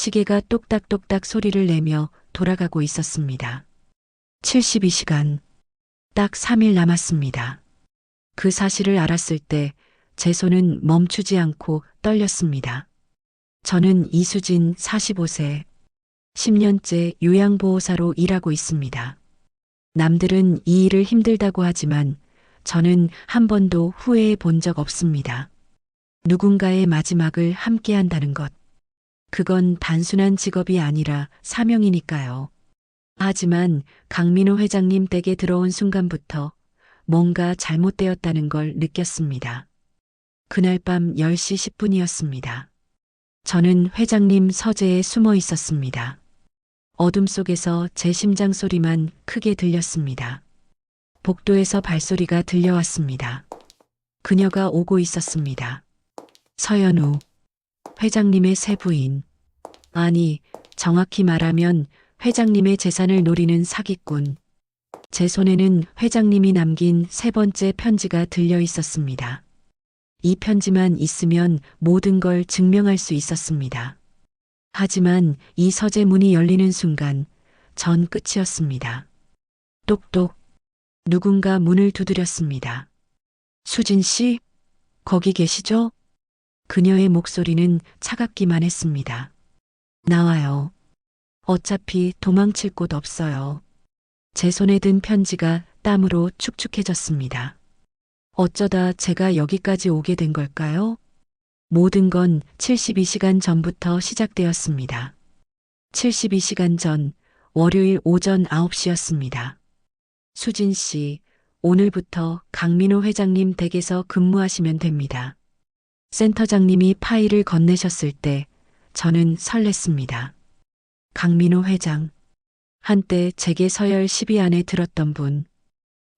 시계가 똑딱똑딱 소리를 내며 돌아가고 있었습니다. 72시간. 딱 3일 남았습니다. 그 사실을 알았을 때 제 손은 멈추지 않고 떨렸습니다. 저는 이수진 45세, 10년째 요양보호사로 일하고 있습니다. 남들은 이 일을 힘들다고 하지만 저는 한 번도 후회해 본 적 없습니다. 누군가의 마지막을 함께 한다는 것. 그건 단순한 직업이 아니라 사명이니까요. 하지만 강민호 회장님 댁에 들어온 순간부터 뭔가 잘못되었다는 걸 느꼈습니다. 그날 밤 10시 10분이었습니다. 저는 회장님 서재에 숨어 있었습니다. 어둠 속에서 제 심장 소리만 크게 들렸습니다. 복도에서 발소리가 들려왔습니다. 그녀가 오고 있었습니다. 서연우, 회장님의 새 부인. 아니, 정확히 말하면 회장님의 재산을 노리는 사기꾼. 제 손에는 회장님이 남긴 세 번째 편지가 들려 있었습니다. 이 편지만 있으면 모든 걸 증명할 수 있었습니다. 하지만 이 서재 문이 열리는 순간 전 끝이었습니다. 똑똑. 누군가 문을 두드렸습니다. 수진 씨, 거기 계시죠? 그녀의 목소리는 차갑기만 했습니다. 나와요. 어차피 도망칠 곳 없어요. 제 손에 든 편지가 땀으로 축축해졌습니다. 어쩌다 제가 여기까지 오게 된 걸까요? 모든 건 72시간 전부터 시작되었습니다. 72시간 전, 월요일 오전 9시였습니다. 수진 씨, 오늘부터 강민호 회장님 댁에서 근무하시면 됩니다. 센터장님이 파일을 건네셨을 때 저는 설렜습니다. 강민호 회장. 한때 제게 서열 10위 안에 들었던 분.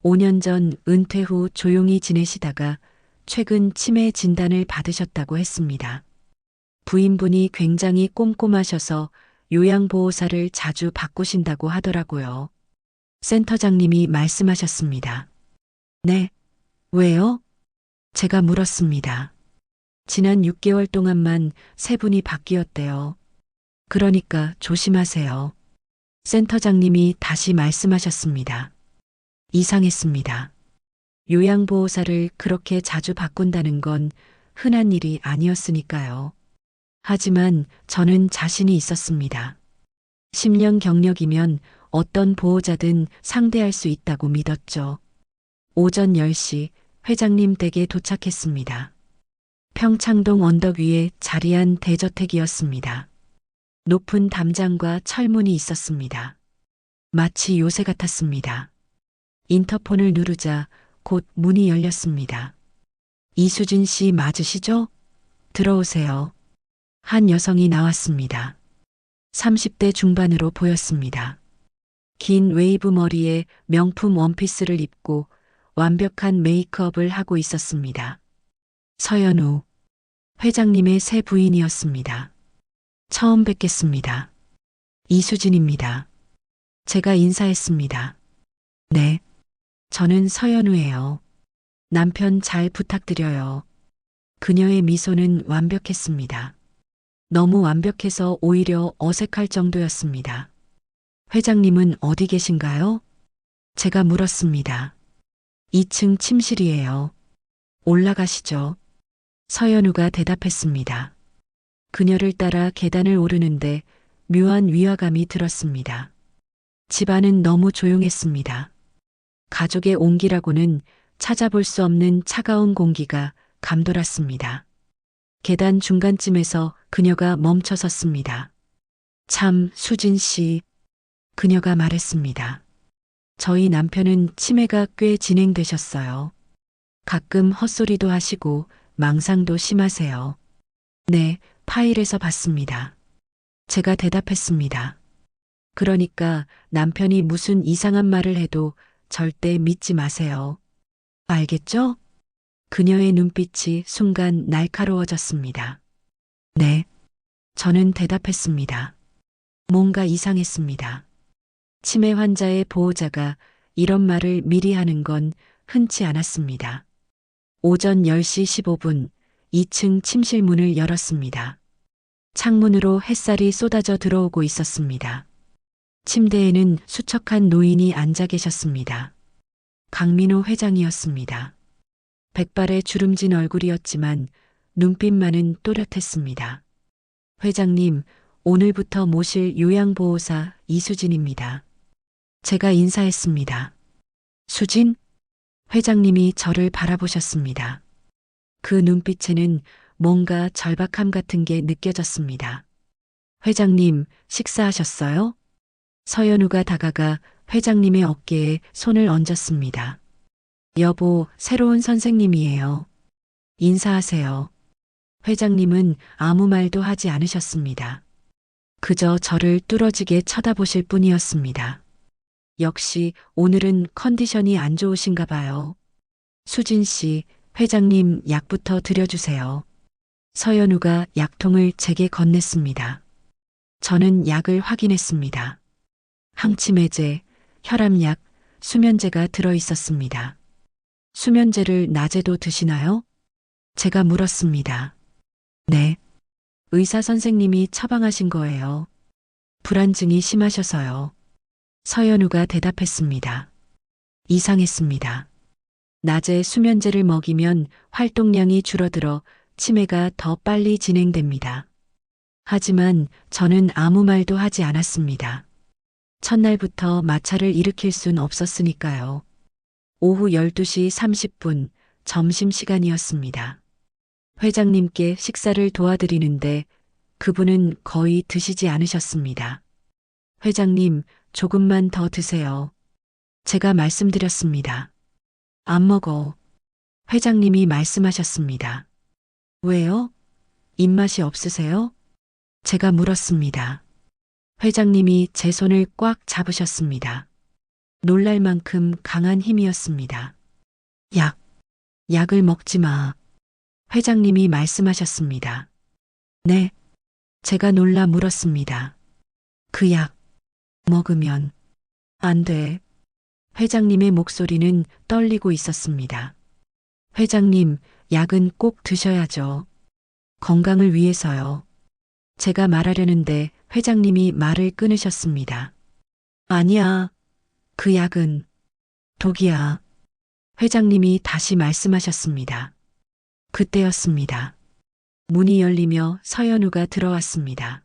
5년 전 은퇴 후 조용히 지내시다가 최근 치매 진단을 받으셨다고 했습니다. 부인분이 굉장히 꼼꼼하셔서 요양보호사를 자주 바꾸신다고 하더라고요. 센터장님이 말씀하셨습니다. 네, 왜요? 제가 물었습니다. 지난 6개월 동안만 세 분이 바뀌었대요. 그러니까 조심하세요. 센터장님이 다시 말씀하셨습니다. 이상했습니다. 요양보호사를 그렇게 자주 바꾼다는 건 흔한 일이 아니었으니까요. 하지만 저는 자신이 있었습니다. 10년 경력이면 어떤 보호자든 상대할 수 있다고 믿었죠. 오전 10시 회장님 댁에 도착했습니다. 평창동 언덕 위에 자리한 대저택이었습니다. 높은 담장과 철문이 있었습니다. 마치 요새 같았습니다. 인터폰을 누르자 곧 문이 열렸습니다. 이수진 씨 맞으시죠? 들어오세요. 한 여성이 나왔습니다. 30대 중반으로 보였습니다. 긴 웨이브 머리에 명품 원피스를 입고 완벽한 메이크업을 하고 있었습니다. 서연우, 회장님의 새 부인이었습니다. 처음 뵙겠습니다. 이수진입니다. 제가 인사했습니다. 네. 저는 서연우예요. 남편 잘 부탁드려요. 그녀의 미소는 완벽했습니다. 너무 완벽해서 오히려 어색할 정도였습니다. 회장님은 어디 계신가요? 제가 물었습니다. 2층 침실이에요. 올라가시죠. 서연우가 대답했습니다. 그녀를 따라 계단을 오르는데 묘한 위화감이 들었습니다. 집안은 너무 조용했습니다. 가족의 온기라고는 찾아볼 수 없는 차가운 공기가 감돌았습니다. 계단 중간쯤에서 그녀가 멈춰 섰습니다. 참, 수진 씨. 그녀가 말했습니다. 저희 남편은 치매가 꽤 진행되셨어요. 가끔 헛소리도 하시고 망상도 심하세요. 네, 파일에서 봤습니다. 제가 대답했습니다. 그러니까 남편이 무슨 이상한 말을 해도 절대 믿지 마세요. 알겠죠? 그녀의 눈빛이 순간 날카로워졌습니다. 네. 저는 대답했습니다. 뭔가 이상했습니다. 치매 환자의 보호자가 이런 말을 미리 하는 건 흔치 않았습니다. 오전 10시 15분 2층 침실 문을 열었습니다. 창문으로 햇살이 쏟아져 들어오고 있었습니다. 침대에는 수척한 노인이 앉아 계셨습니다. 강민호 회장이었습니다. 백발의 주름진 얼굴이었지만 눈빛만은 또렷했습니다. 회장님, 오늘부터 모실 요양보호사 이수진입니다. 제가 인사했습니다. 수진? 회장님이 저를 바라보셨습니다. 그 눈빛에는 뭔가 절박함 같은 게 느껴졌습니다. 회장님, 식사하셨어요? 서연우가 다가가 회장님의 어깨에 손을 얹었습니다. 여보, 새로운 선생님이에요. 인사하세요. 회장님은 아무 말도 하지 않으셨습니다. 그저 저를 뚫어지게 쳐다보실 뿐이었습니다. 역시 오늘은 컨디션이 안 좋으신가 봐요. 수진 씨, 회장님 약부터 드려주세요. 서연우가 약통을 제게 건넸습니다. 저는 약을 확인했습니다. 항치매제, 혈압약, 수면제가 들어 있었습니다. 수면제를 낮에도 드시나요? 제가 물었습니다. 네. 의사 선생님이 처방하신 거예요. 불안증이 심하셔서요. 서연우가 대답했습니다. 이상했습니다. 낮에 수면제를 먹이면 활동량이 줄어들어 치매가 더 빨리 진행됩니다. 하지만 저는 아무 말도 하지 않았습니다. 첫날부터 마찰을 일으킬 순 없었으니까요. 오후 12시 30분 점심시간이었습니다. 회장님께 식사를 도와드리는데 그분은 거의 드시지 않으셨습니다. 회장님, 조금만 더 드세요. 제가 말씀드렸습니다. 안 먹어. 회장님이 말씀하셨습니다. 왜요? 입맛이 없으세요? 제가 물었습니다. 회장님이 제 손을 꽉 잡으셨습니다. 놀랄 만큼 강한 힘이었습니다. 약을 먹지 마. 회장님이 말씀하셨습니다. 네. 제가 놀라 물었습니다. 그 약 먹으면 안 돼. 회장님의 목소리는 떨리고 있었습니다. 회장님, 약은 꼭 드셔야죠. 건강을 위해서요. 제가 말하려는데 회장님이 말을 끊으셨습니다. 아니야. 그 약은 독이야. 회장님이 다시 말씀하셨습니다. 그때였습니다. 문이 열리며 서연우가 들어왔습니다.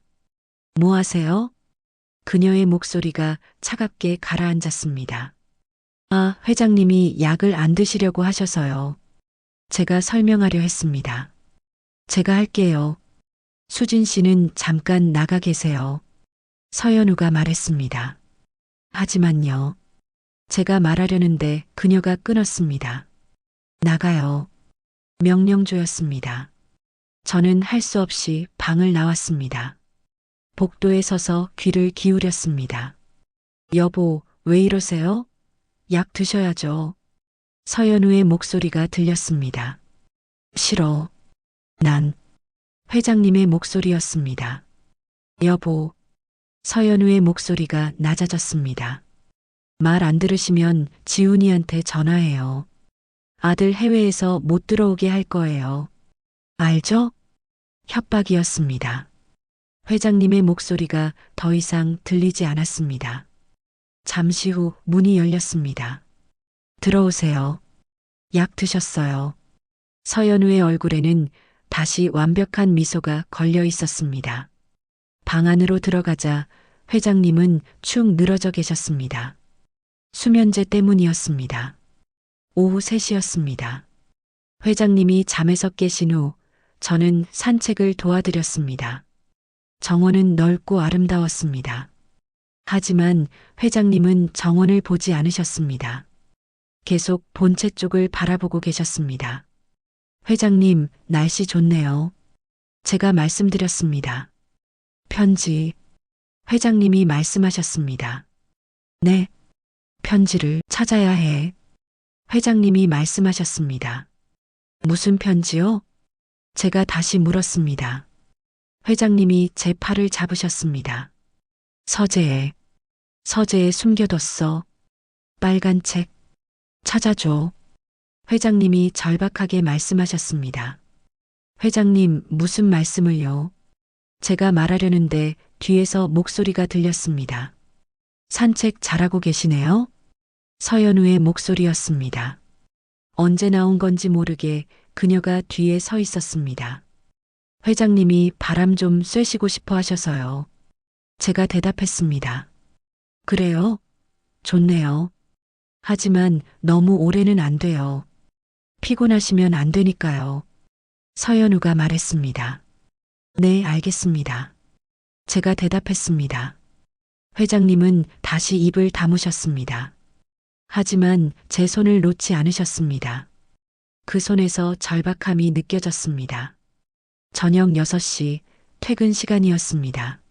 뭐 하세요? 그녀의 목소리가 차갑게 가라앉았습니다. 아, 회장님이 약을 안 드시려고 하셔서요. 제가 설명하려 했습니다. 제가 할게요. 수진 씨는 잠깐 나가 계세요. 서연우가 말했습니다. 하지만요. 제가 말하려는데 그녀가 끊었습니다. 나가요. 명령조였습니다. 저는 할 수 없이 방을 나왔습니다. 복도에 서서 귀를 기울였습니다. 여보, 왜 이러세요? 약 드셔야죠. 서연우의 목소리가 들렸습니다. 싫어. 난 회장님의 목소리였습니다. 여보. 서연우의 목소리가 낮아졌습니다. 말 안 들으시면 지훈이한테 전화해요. 아들 해외에서 못 들어오게 할 거예요. 알죠? 협박이었습니다. 회장님의 목소리가 더 이상 들리지 않았습니다. 잠시 후 문이 열렸습니다. 들어오세요. 약 드셨어요. 서연우의 얼굴에는 다시 완벽한 미소가 걸려 있었습니다. 방 안으로 들어가자 회장님은 축 늘어져 계셨습니다. 수면제 때문이었습니다. 오후 3시였습니다. 회장님이 잠에서 깨신 후 저는 산책을 도와드렸습니다. 정원은 넓고 아름다웠습니다. 하지만 회장님은 정원을 보지 않으셨습니다. 계속 본체 쪽을 바라보고 계셨습니다. 회장님, 날씨 좋네요. 제가 말씀드렸습니다. 편지. 회장님이 말씀하셨습니다. 네. 편지를 찾아야 해. 회장님이 말씀하셨습니다. 무슨 편지요? 제가 다시 물었습니다. 회장님이 제 팔을 잡으셨습니다. 서재에 숨겨뒀어. 빨간 책. 찾아줘. 회장님이 절박하게 말씀하셨습니다. 회장님, 무슨 말씀을요? 제가 말하려는데 뒤에서 목소리가 들렸습니다. 산책 잘하고 계시네요? 서연우의 목소리였습니다. 언제 나온 건지 모르게 그녀가 뒤에 서 있었습니다. 회장님이 바람 좀 쐬시고 싶어 하셔서요. 제가 대답했습니다. 그래요? 좋네요. 하지만 너무 오래는 안 돼요. 피곤하시면 안 되니까요. 서연우가 말했습니다. 네, 알겠습니다. 제가 대답했습니다. 회장님은 다시 입을 다무셨습니다. 하지만 제 손을 놓지 않으셨습니다. 그 손에서 절박함이 느껴졌습니다. 저녁 6시 퇴근 시간이었습니다.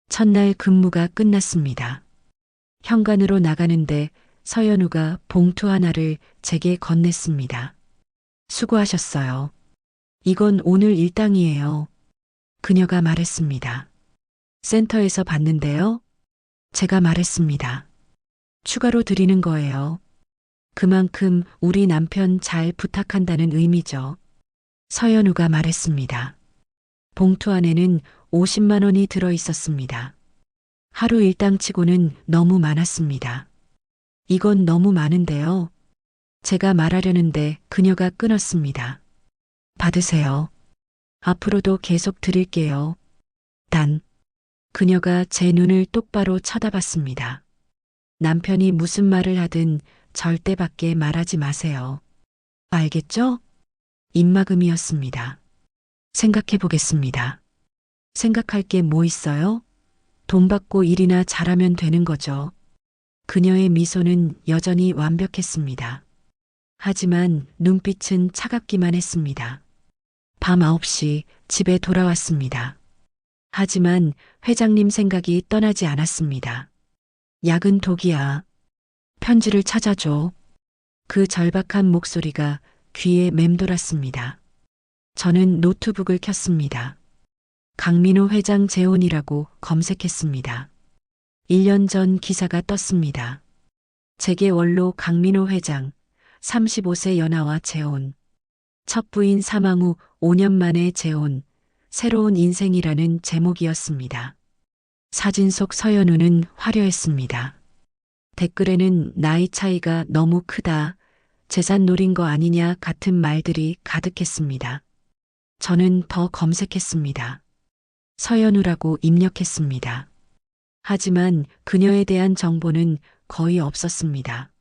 첫날 근무가 끝났습니다. 현관으로 나가는데 서연우가 봉투 하나를 제게 건넸습니다. 수고하셨어요. 이건 오늘 일당이에요. 그녀가 말했습니다. 센터에서 받는데요. 제가 말했습니다. 추가로 드리는 거예요. 그만큼 우리 남편 잘 부탁한다는 의미죠. 서연우가 말했습니다. 봉투 안에는 50만 원이 들어 있었습니다. 하루 일당치고는 너무 많았습니다. 이건 너무 많은데요. 제가 말하려는데 그녀가 끊었습니다. 받으세요. 앞으로도 계속 드릴게요. 단, 그녀가 제 눈을 똑바로 쳐다봤습니다. 남편이 무슨 말을 하든 절대 밖에 말하지 마세요. 알겠죠? 입막음이었습니다. 생각해 보겠습니다. 생각할 게 뭐 있어요? 돈 받고 일이나 잘하면 되는 거죠. 그녀의 미소는 여전히 완벽했습니다. 하지만 눈빛은 차갑기만 했습니다. 밤 9시 집에 돌아왔습니다. 하지만 회장님 생각이 떠나지 않았습니다. 약은 독이야. 편지를 찾아줘. 그 절박한 목소리가 귀에 맴돌았습니다. 저는 노트북을 켰습니다. 강민호 회장 재혼이라고 검색했습니다. 1년 전 기사가 떴습니다. 재계 원로 강민호 회장, 35세 연하와 재혼. 첫 부인 사망 후 5년 만에 재혼, 새로운 인생이라는 제목이었습니다. 사진 속 서연우는 화려했습니다. 댓글에는 나이 차이가 너무 크다, 재산 노린 거 아니냐 같은 말들이 가득했습니다. 저는 더 검색했습니다. 서연우라고 입력했습니다. 하지만 그녀에 대한 정보는 거의 없었습니다.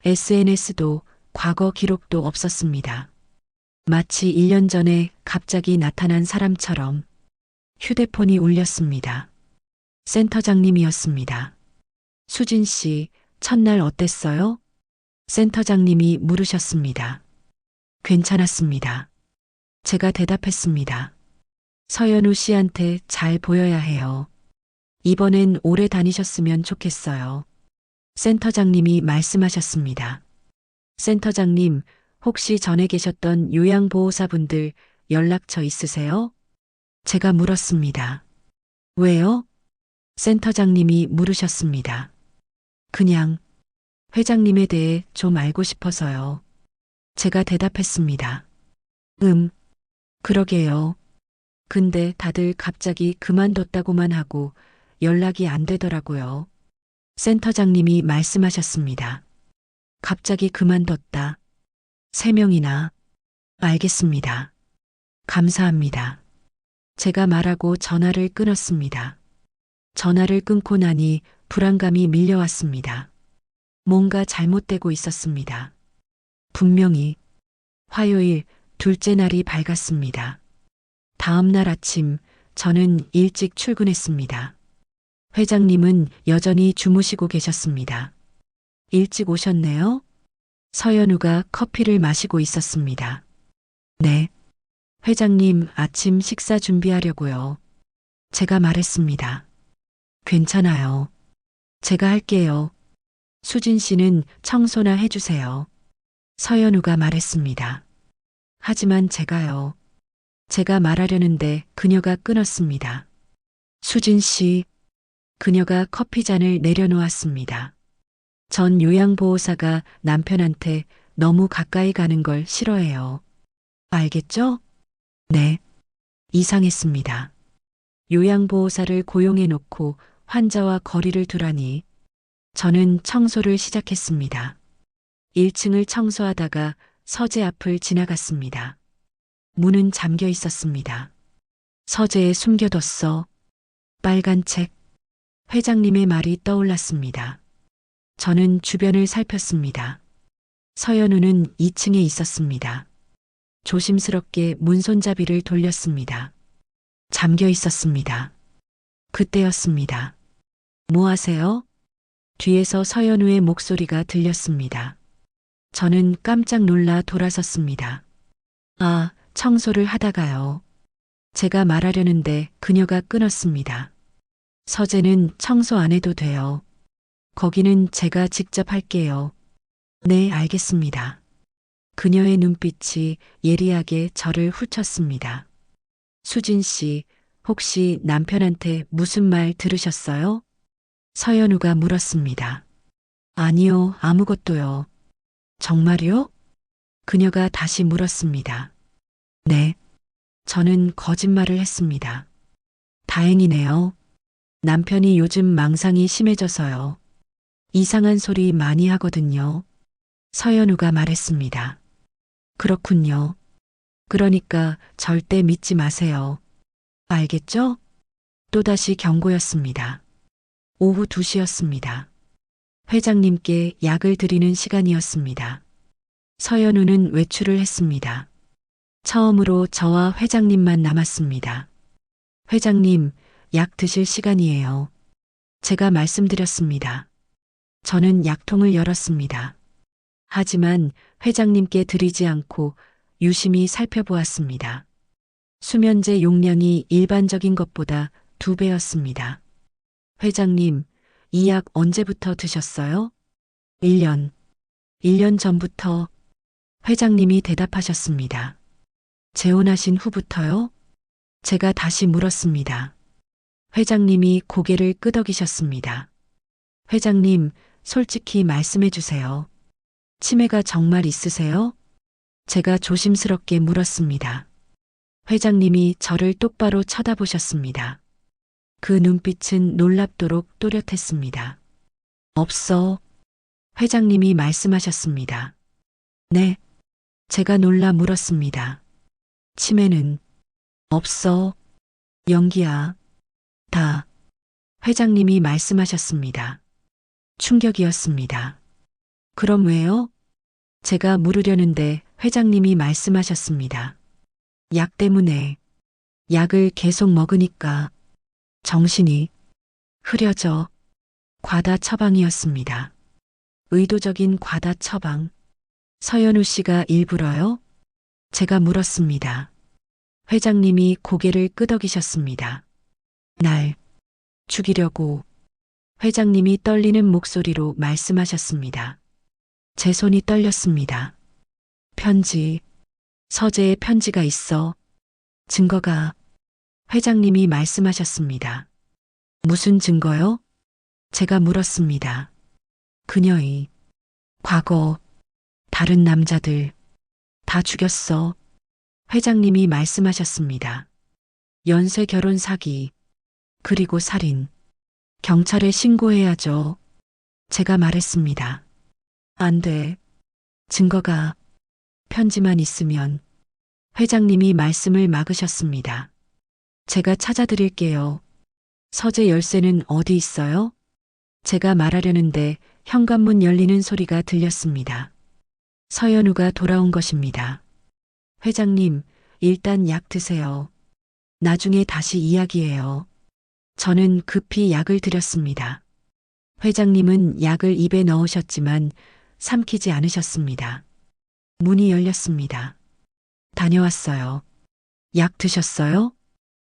SNS도 과거 기록도 없었습니다. 마치 1년 전에 갑자기 나타난 사람처럼. 휴대폰이 울렸습니다. 센터장님이었습니다. 수진 씨, 첫날 어땠어요? 센터장님이 물으셨습니다. 괜찮았습니다. 제가 대답했습니다. 서연우 씨한테 잘 보여야 해요. 이번엔 오래 다니셨으면 좋겠어요. 센터장님이 말씀하셨습니다. 센터장님, 혹시 전에 계셨던 요양보호사분들 연락처 있으세요? 제가 물었습니다. 왜요? 센터장님이 물으셨습니다. 그냥 회장님에 대해 좀 알고 싶어서요. 제가 대답했습니다. 그러게요. 근데 다들 갑자기 그만뒀다고만 하고 연락이 안 되더라고요. 센터장님이 말씀하셨습니다. 갑자기 그만뒀다. 3명이나. 알겠습니다. 감사합니다. 제가 말하고 전화를 끊었습니다. 전화를 끊고 나니 불안감이 밀려왔습니다. 뭔가 잘못되고 있었습니다. 분명히 화요일 둘째 날이 밝았습니다. 다음 날 아침 저는 일찍 출근했습니다. 회장님은 여전히 주무시고 계셨습니다. 일찍 오셨네요? 서연우가 커피를 마시고 있었습니다. 네. 회장님 아침 식사 준비하려고요. 제가 말했습니다. 괜찮아요. 제가 할게요. 수진 씨는 청소나 해주세요. 서연우가 말했습니다. 하지만 제가요. 제가 말하려는데 그녀가 끊었습니다. 수진 씨. 그녀가 커피잔을 내려놓았습니다. 전 요양보호사가 남편한테 너무 가까이 가는 걸 싫어해요. 알겠죠? 네. 이상했습니다. 요양보호사를 고용해 놓고 환자와 거리를 두라니. 저는 청소를 시작했습니다. 1층을 청소하다가 서재 앞을 지나갔습니다. 문은 잠겨 있었습니다. 서재에 숨겨뒀어. 빨간 책. 회장님의 말이 떠올랐습니다. 저는 주변을 살폈습니다. 서연우는 2층에 있었습니다. 조심스럽게 문손잡이를 돌렸습니다. 잠겨 있었습니다. 그때였습니다. 뭐 하세요? 뒤에서 서연우의 목소리가 들렸습니다. 저는 깜짝 놀라 돌아섰습니다. 아, 청소를 하다가요. 제가 말하려는데 그녀가 끊었습니다. 서재는 청소 안 해도 돼요. 거기는 제가 직접 할게요. 네, 알겠습니다. 그녀의 눈빛이 예리하게 저를 훑었습니다. 수진 씨, 혹시 남편한테 무슨 말 들으셨어요? 서연우가 물었습니다. 아니요, 아무것도요. 정말요? 그녀가 다시 물었습니다. 네. 저는 거짓말을 했습니다. 다행이네요. 남편이 요즘 망상이 심해져서요. 이상한 소리 많이 하거든요. 서연우가 말했습니다. 그렇군요. 그러니까 절대 믿지 마세요. 알겠죠? 또다시 경고였습니다. 오후 2시였습니다. 회장님께 약을 드리는 시간이었습니다. 서연우는 외출을 했습니다. 처음으로 저와 회장님만 남았습니다. 회장님, 약 드실 시간이에요. 제가 말씀드렸습니다. 저는 약통을 열었습니다. 하지만 회장님께 드리지 않고 유심히 살펴보았습니다. 수면제 용량이 일반적인 것보다 2배였습니다. 회장님, 이 약 언제부터 드셨어요? 1년. 1년 전부터 회장님이 대답하셨습니다. 재혼하신 후부터요? 제가 다시 물었습니다. 회장님이 고개를 끄덕이셨습니다. 회장님, 솔직히 말씀해 주세요. 치매가 정말 있으세요? 제가 조심스럽게 물었습니다. 회장님이 저를 똑바로 쳐다보셨습니다. 그 눈빛은 놀랍도록 또렷했습니다. 없어. 회장님이 말씀하셨습니다. 네. 제가 놀라 물었습니다. 치매는 없어. 연기야. 다. 회장님이 말씀하셨습니다. 충격이었습니다. 그럼 왜요? 제가 물으려는데 회장님이 말씀하셨습니다. 약 때문에. 약을 계속 먹으니까 정신이 흐려져. 과다 처방이었습니다. 의도적인 과다 처방. 서연우 씨가 일부러요? 제가 물었습니다. 회장님이 고개를 끄덕이셨습니다. 날 죽이려고. 회장님이 떨리는 목소리로 말씀하셨습니다. 제 손이 떨렸습니다. 편지. 서재에 편지가 있어. 증거가. 회장님이 말씀하셨습니다. 무슨 증거요? 제가 물었습니다. 그녀의 과거, 다른 남자들 다 죽였어. 회장님이 말씀하셨습니다. 연쇄 결혼 사기, 그리고 살인. 경찰에 신고해야죠. 제가 말했습니다. 안 돼. 증거가 편지만 있으면. 회장님이 말씀을 막으셨습니다. 제가 찾아드릴게요. 서재 열쇠는 어디 있어요? 제가 말하려는데 현관문 열리는 소리가 들렸습니다. 서연우가 돌아온 것입니다. 회장님, 일단 약 드세요. 나중에 다시 이야기해요. 저는 급히 약을 드렸습니다. 회장님은 약을 입에 넣으셨지만 삼키지 않으셨습니다. 문이 열렸습니다. 다녀왔어요. 약 드셨어요?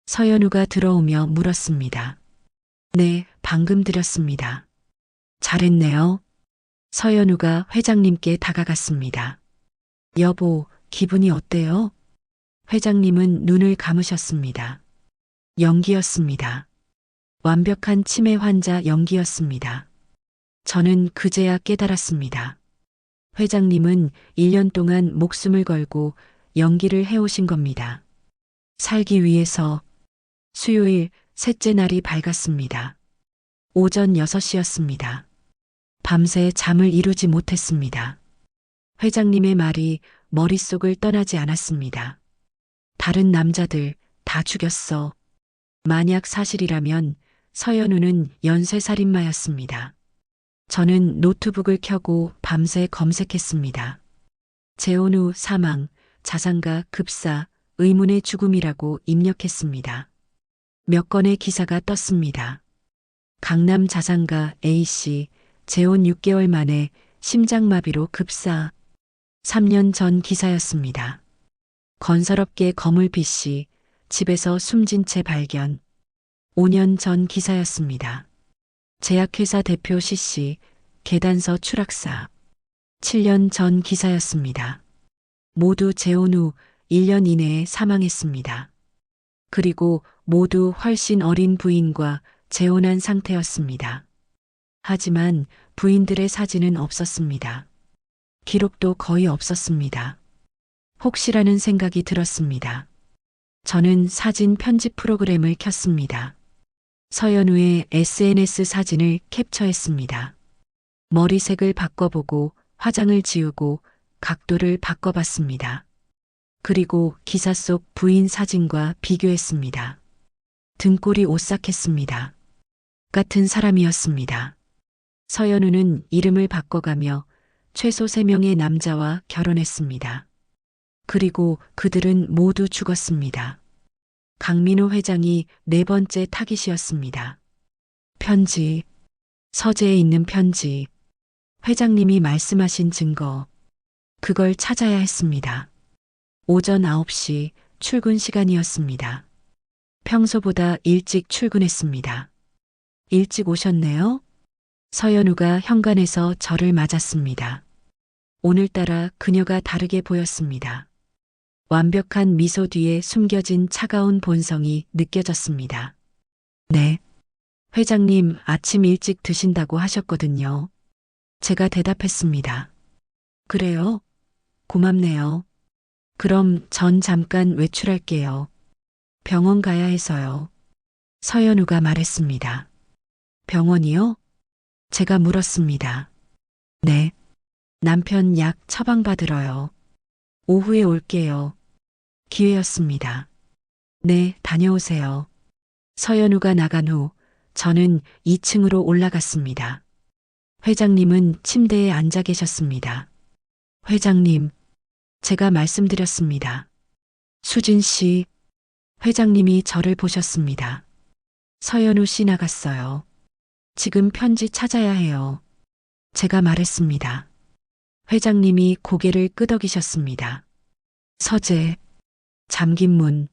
서연우가 들어오며 물었습니다. 네, 방금 드렸습니다. 잘했네요. 서연우가 회장님께 다가갔습니다. 여보, 기분이 어때요? 회장님은 눈을 감으셨습니다. 연기였습니다. 완벽한 치매 환자 연기였습니다. 저는 그제야 깨달았습니다. 회장님은 1년 동안 목숨을 걸고 연기를 해오신 겁니다. 살기 위해서, 수요일 셋째 날이 밝았습니다. 오전 6시였습니다. 밤새 잠을 이루지 못했습니다. 회장님의 말이 머릿속을 떠나지 않았습니다. 다른 남자들 다 죽였어. 만약 사실이라면 서연우는 연쇄살인마였습니다. 저는 노트북을 켜고 밤새 검색했습니다. 재혼후 사망, 자산가 급사, 의문의 죽음이라고 입력했습니다. 몇 건의 기사가 떴습니다. 강남 자산가 A씨, 재혼 6개월 만에 심장마비로 급사. 3년 전 기사였습니다. 건설업계 거물 B씨, 집에서 숨진 채 발견. 5년 전 기사였습니다. 제약회사 대표 C씨, 계단서 추락사. 7년 전 기사였습니다. 모두 재혼 후 1년 이내에 사망했습니다. 그리고 모두 훨씬 어린 부인과 재혼한 상태였습니다. 하지만 부인들의 사진은 없었습니다. 기록도 거의 없었습니다. 혹시라는 생각이 들었습니다. 저는 사진 편집 프로그램을 켰습니다. 서연우의 SNS 사진을 캡처했습니다. 머리색을 바꿔보고 화장을 지우고 각도를 바꿔봤습니다. 그리고 기사 속 부인 사진과 비교했습니다. 등골이 오싹했습니다. 같은 사람이었습니다. 서연우는 이름을 바꿔가며 최소 3명의 남자와 결혼했습니다. 그리고 그들은 모두 죽었습니다. 강민호 회장이 4번째 타깃이었습니다. 편지, 서재에 있는 편지, 회장님이 말씀하신 증거, 그걸 찾아야 했습니다. 오전 9시 출근 시간이었습니다. 평소보다 일찍 출근했습니다. 일찍 오셨네요? 서연우가 현관에서 저를 맞았습니다. 오늘따라 그녀가 다르게 보였습니다. 완벽한 미소 뒤에 숨겨진 차가운 본성이 느껴졌습니다. 네. 회장님 아침 일찍 드신다고 하셨거든요. 제가 대답했습니다. 그래요? 고맙네요. 그럼 전 잠깐 외출할게요. 병원 가야 해서요. 서연우가 말했습니다. 병원이요? 제가 물었습니다. 네. 남편 약 처방받으러요. 오후에 올게요. 기회였습니다. 네, 다녀오세요. 서연우가 나간 후 저는 2층으로 올라갔습니다. 회장님은 침대에 앉아 계셨습니다. 회장님, 제가 말씀드렸습니다. 수진 씨, 회장님이 저를 보셨습니다. 서연우 씨 나갔어요. 지금 편지 찾아야 해요. 제가 말했습니다. 회장님이 고개를 끄덕이셨습니다. 서재, 잠긴 문.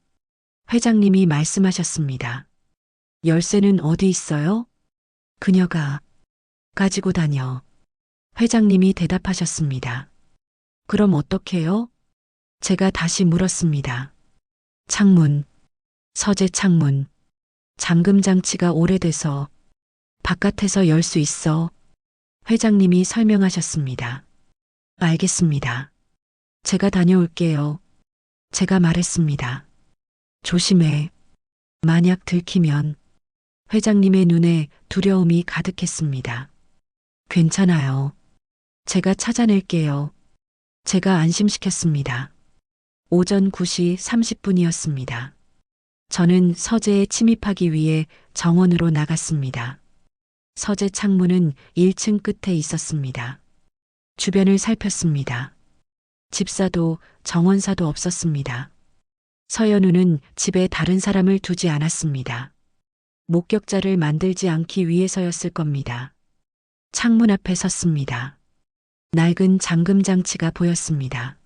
회장님이 말씀하셨습니다. 열쇠는 어디 있어요? 그녀가 가지고 다녀. 회장님이 대답하셨습니다. 그럼 어떡해요? 제가 다시 물었습니다. 창문, 서재 창문. 잠금 장치가 오래돼서 바깥에서 열 수 있어. 회장님이 설명하셨습니다. 알겠습니다. 제가 다녀올게요. 제가 말했습니다. 조심해. 만약 들키면. 회장님의 눈에 두려움이 가득했습니다. 괜찮아요. 제가 찾아낼게요. 제가 안심시켰습니다. 오전 9시 30분이었습니다. 저는 서재에 침입하기 위해 정원으로 나갔습니다. 서재 창문은 1층 끝에 있었습니다. 주변을 살폈습니다. 집사도 정원사도 없었습니다. 서연우는 집에 다른 사람을 두지 않았습니다. 목격자를 만들지 않기 위해서였을 겁니다. 창문 앞에 섰습니다. 낡은 잠금 장치가 보였습니다.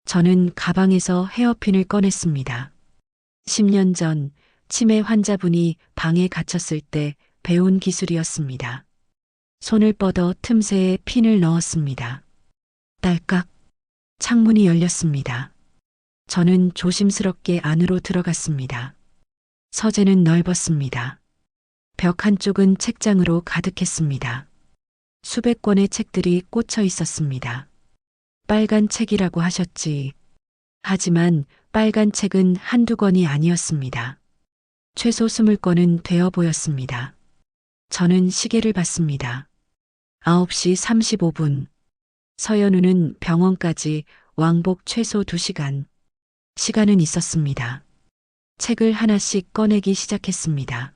저는 가방에서 헤어핀을 꺼냈습니다. 10년 전 치매 환자분이 방에 갇혔을 때 배운 기술이었습니다. 손을 뻗어 틈새에 핀을 넣었습니다. 딸깍. 창문이 열렸습니다. 저는 조심스럽게 안으로 들어갔습니다. 서재는 넓었습니다. 벽 한쪽은 책장으로 가득했습니다. 수백 권의 책들이 꽂혀 있었습니다. 빨간 책이라고 하셨지. 하지만 빨간 책은 한두 권이 아니었습니다. 최소 20건은 되어 보였습니다. 저는 시계를 봤습니다. 9시 35분. 서연우는 병원까지 왕복 최소 2시간. 시간은 있었습니다. 책을 하나씩 꺼내기 시작했습니다.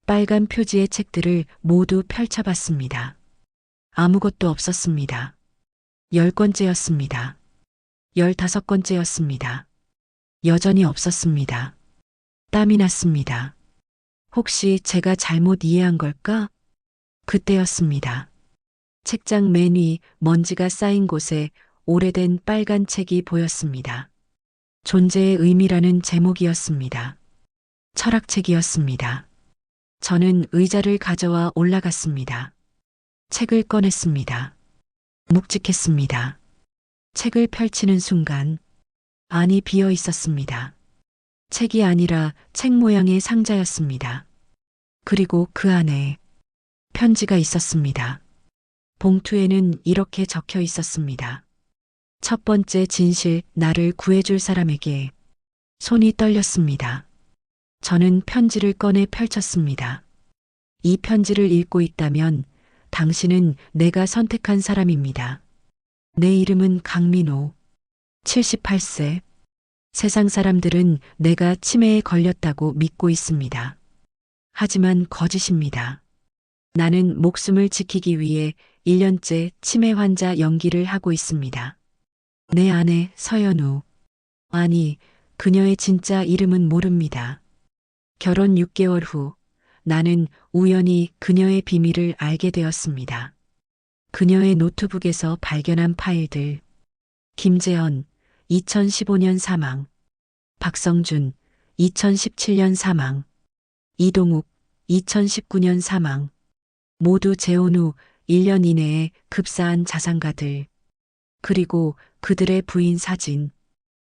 빨간 표지의 책들을 모두 펼쳐봤습니다. 아무것도 없었습니다. 10권째였습니다. 15권째였습니다. 여전히 없었습니다. 땀이 났습니다. 혹시 제가 잘못 이해한 걸까? 그때였습니다. 책장 맨 위 먼지가 쌓인 곳에 오래된 빨간 책이 보였습니다. 존재의 의미라는 제목이었습니다. 철학책이었습니다. 저는 의자를 가져와 올라갔습니다. 책을 꺼냈습니다. 묵직했습니다. 책을 펼치는 순간 안이 비어 있었습니다. 책이 아니라 책 모양의 상자였습니다. 그리고 그 안에 편지가 있었습니다. 봉투에는 이렇게 적혀 있었습니다. 첫 번째 진실, 나를 구해줄 사람에게. 손이 떨렸습니다. 저는 편지를 꺼내 펼쳤습니다. 이 편지를 읽고 있다면 당신은 내가 선택한 사람입니다. 내 이름은 강민호. 78세. 세상 사람들은 내가 치매에 걸렸다고 믿고 있습니다. 하지만 거짓입니다. 나는 목숨을 지키기 위해 1년째 치매 환자 연기를 하고 있습니다. 내 아내 서연우. 아니, 그녀의 진짜 이름은 모릅니다. 결혼 6개월 후 나는 우연히 그녀의 비밀을 알게 되었습니다. 그녀의 노트북에서 발견한 파일들. 김재현, 2015년 사망. 박성준, 2017년 사망. 이동욱, 2019년 사망. 모두 재혼 후 1년 이내에 급사한 자산가들. 그리고 그들의 부인 사진.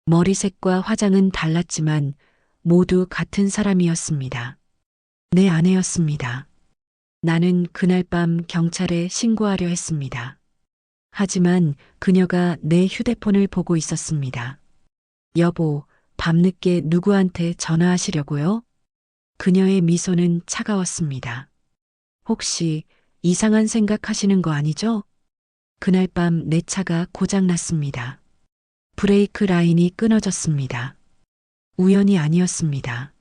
머리색과 화장은 달랐지만 모두 같은 사람이었습니다. 내 아내였습니다. 나는 그날 밤 경찰에 신고하려 했습니다. 하지만 그녀가 내 휴대폰을 보고 있었습니다. 여보, 밤늦게 누구한테 전화하시려고요? 그녀의 미소는 차가웠습니다. 혹시 이상한 생각하시는 거 아니죠? 그날 밤 내 차가 고장났습니다. 브레이크 라인이 끊어졌습니다. 우연이 아니었습니다.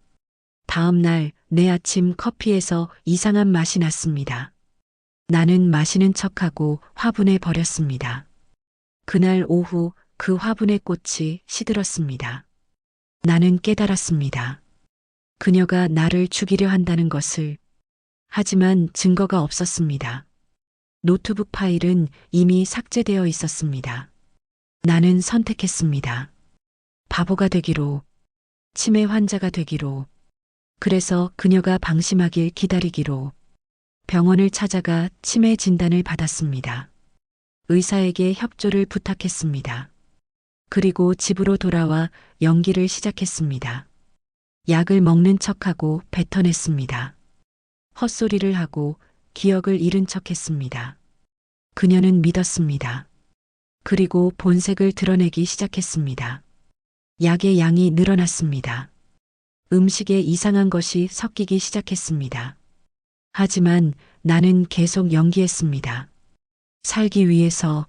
다음 날 내 아침 커피에서 이상한 맛이 났습니다. 나는 마시는 척하고 화분에 버렸습니다. 그날 오후 그 화분의 꽃이 시들었습니다. 나는 깨달았습니다. 그녀가 나를 죽이려 한다는 것을. 하지만 증거가 없었습니다. 노트북 파일은 이미 삭제되어 있었습니다. 나는 선택했습니다. 바보가 되기로, 치매 환자가 되기로, 그래서 그녀가 방심하길 기다리기로. 병원을 찾아가 치매 진단을 받았습니다. 의사에게 협조를 부탁했습니다. 그리고 집으로 돌아와 연기를 시작했습니다. 약을 먹는 척하고 뱉어냈습니다. 헛소리를 하고 기억을 잃은 척했습니다. 그녀는 믿었습니다. 그리고 본색을 드러내기 시작했습니다. 약의 양이 늘어났습니다. 음식에 이상한 것이 섞이기 시작했습니다. 하지만 나는 계속 연기했습니다. 살기 위해서,